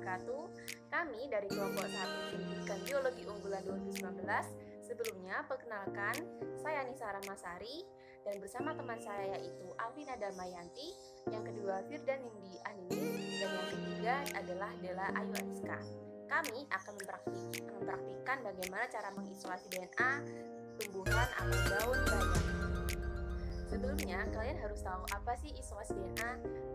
wabarakatuh. Kami dari kelompok 1 Pendidikan Biologi Unggulan 2019. Sebelumnya, perkenalkan, saya Nisa Ramasari dan bersama teman saya yaitu Alvina Damayanti, yang kedua Firdan Nindi Anini, dan yang ketiga adalah Dela Ayu Aniska. Kami akan mempraktikkan bagaimana cara mengisolasi DNA tumbuhan atau daun banyak. Sebelumnya, kalian harus tahu apa sih isolasi DNA,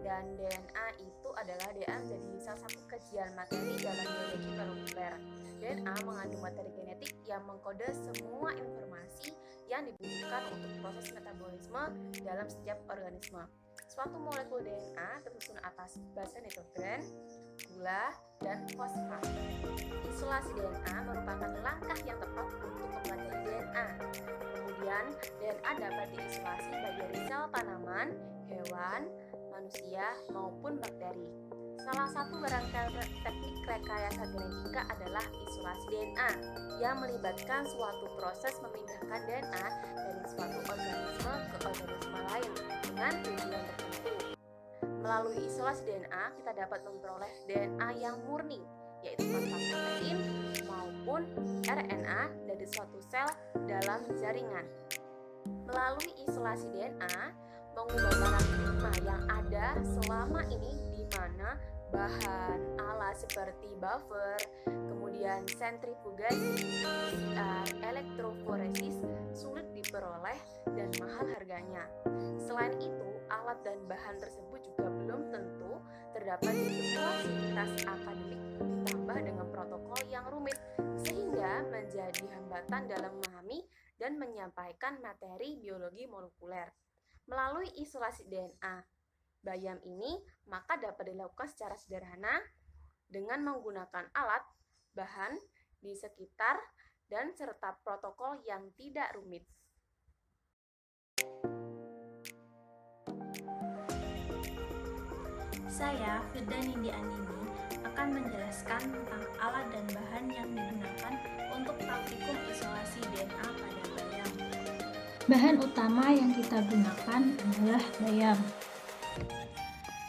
dan DNA itu adalah DNA menjadi salah satu kajian materi dalam biologi molekuler. DNA mengandung materi genetik yang mengkode semua informasi yang dibutuhkan untuk proses metabolisme dalam setiap organisme. Suatu molekul DNA tersusun atas base nitrogen, gula, dan fosfat. Isolasi DNA merupakan langkah yang tepat untuk mempelajari DNA. Kemudian, DNA dapat diisolasi baik dari sel tanaman, hewan, manusia, maupun bakteri. Salah satu rangkaian teknik rekayasa genetika adalah isolasi DNA yang melibatkan suatu proses memindahkan DNA dari suatu organisme ke organisme lain dengan tujuan tertentu. Melalui isolasi DNA, kita dapat memperoleh DNA yang murni, yaitu tanpa protein maupun RNA dari suatu sel dalam jaringan. Melalui isolasi DNA, mengubah paradigma yang ada selama ini di mana bahan alat seperti buffer, kemudian sentrifugasi, PCR, elektroforesis sulit diperoleh dan mahal harganya. Selain itu, alat dan bahan tersebut juga belum tentu terdapat di semua sivitas akademik, ditambah dengan protokol yang rumit sehingga menjadi hambatan dalam memahami dan menyampaikan materi biologi molekuler. Melalui isolasi DNA bayam ini, maka dapat dilakukan secara sederhana dengan menggunakan alat, bahan di sekitar, dan serta protokol yang tidak rumit. Saya, Firdan Nindi Anini, akan menjelaskan tentang alat dan bahan yang digunakan untuk praktikum isolasi DNA pada bayam. Bahan utama yang kita gunakan adalah bayam.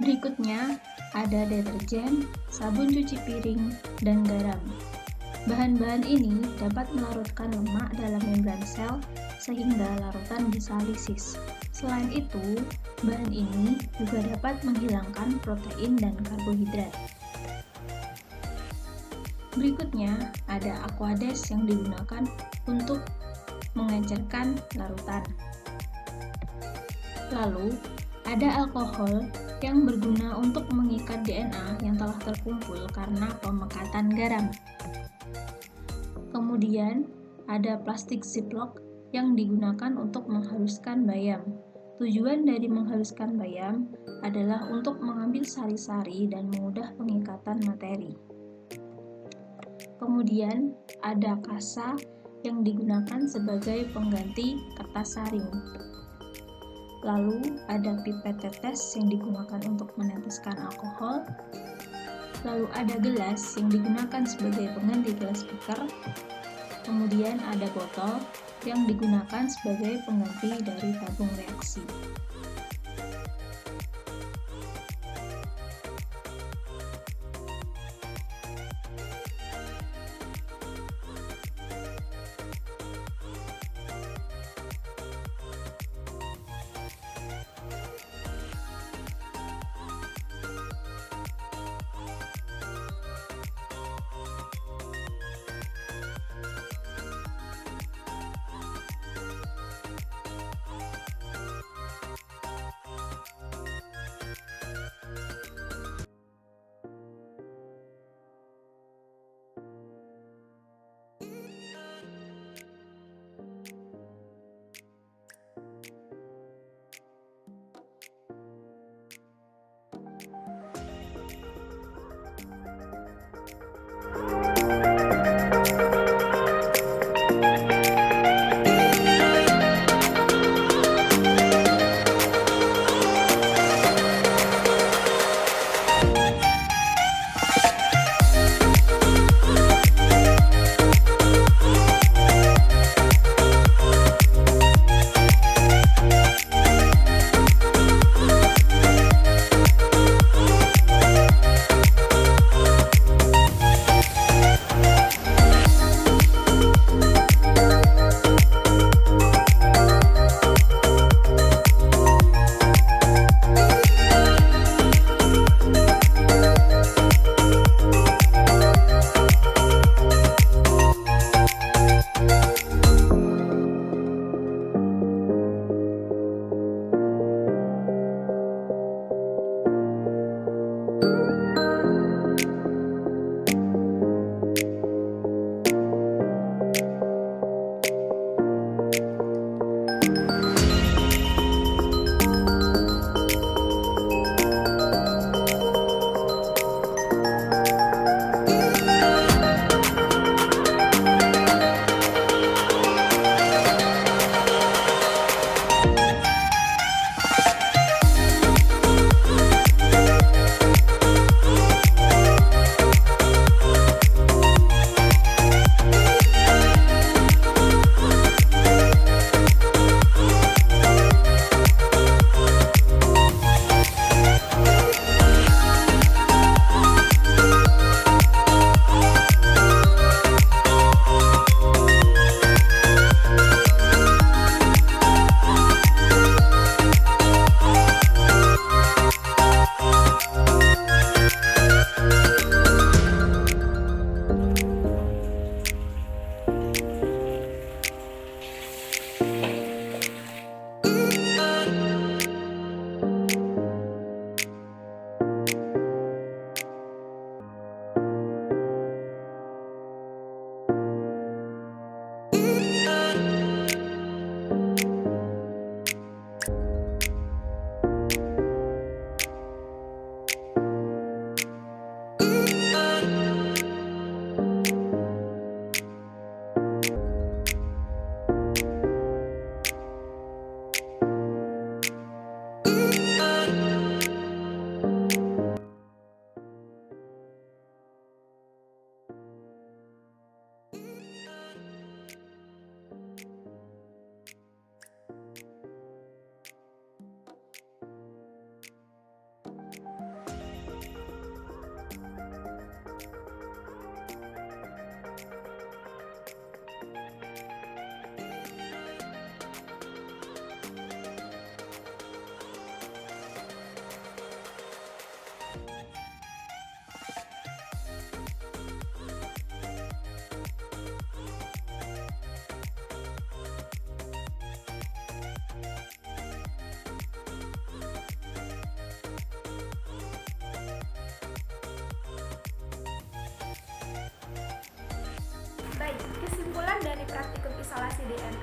Berikutnya ada deterjen, sabun cuci piring, dan garam. Bahan-bahan ini dapat melarutkan lemak dalam membran sel sehingga larutan bisa lisis. Selain itu, bahan ini juga dapat menghilangkan protein dan karbohidrat. Berikutnya ada aquades yang digunakan untuk mengencerkan larutan. Lalu, ada alkohol yang berguna untuk mengikat DNA yang telah terkumpul karena pemekatan garam. Kemudian, ada plastik ziplock yang digunakan untuk menghaluskan bayam. Tujuan dari menghaluskan bayam adalah untuk mengambil sari-sari dan memudah pengikatan materi. Kemudian, ada kasa yang digunakan sebagai pengganti kertas saring. Lalu ada pipet tetes yang digunakan untuk meneteskan alkohol. Lalu ada gelas yang digunakan sebagai pengganti gelas beker. Kemudian ada botol yang digunakan sebagai pengganti dari tabung reaksi.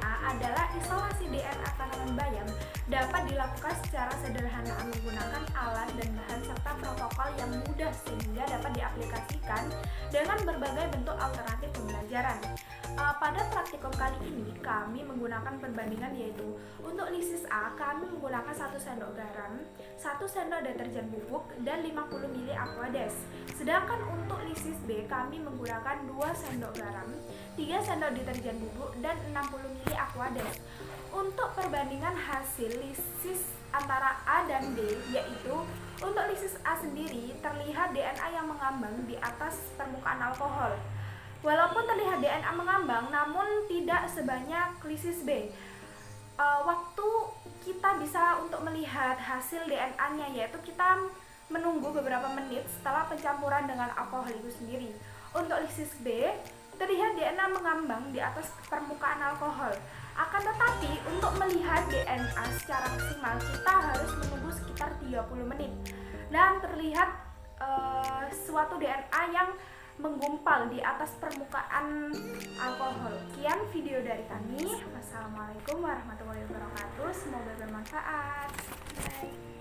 DNA adalah isolasi DNA tanaman bayam dapat dilakukan secara sederhana menggunakan alat dan bahan serta protokol yang mudah sehingga dapat diaplikasikan dengan berbagai bentuk alternatif pembelajaran. Pada praktikum kali ini kami menggunakan perbandingan, yaitu untuk lisis A kami menggunakan 1 sendok garam, 1 sendok deterjen bubuk, dan 50 ml Aquades. Sedangkan untuk lisis B kami menggunakan 2 sendok garam, 3 sendok deterjen bubuk, dan 60 ml Aquades. Untuk perbandingan hasil lisis antara A dan B, yaitu untuk lisis A sendiri terlihat DNA yang mengambang di atas permukaan alkohol. Walaupun terlihat DNA mengambang, namun tidak sebanyak lisis B. Waktu kita bisa untuk melihat hasil DNA-nya, yaitu kita menunggu beberapa menit setelah pencampuran dengan alkohol itu sendiri. Untuk lisis B, terlihat DNA mengambang di atas permukaan alkohol. Akan tetapi, untuk melihat DNA secara maksimal, kita harus menunggu sekitar 30 menit. Dan terlihat suatu DNA yang menggumpal di atas permukaan alkohol. Sekian video dari kami. Wassalamualaikum warahmatullahi wabarakatuh. Semoga bermanfaat. Bye.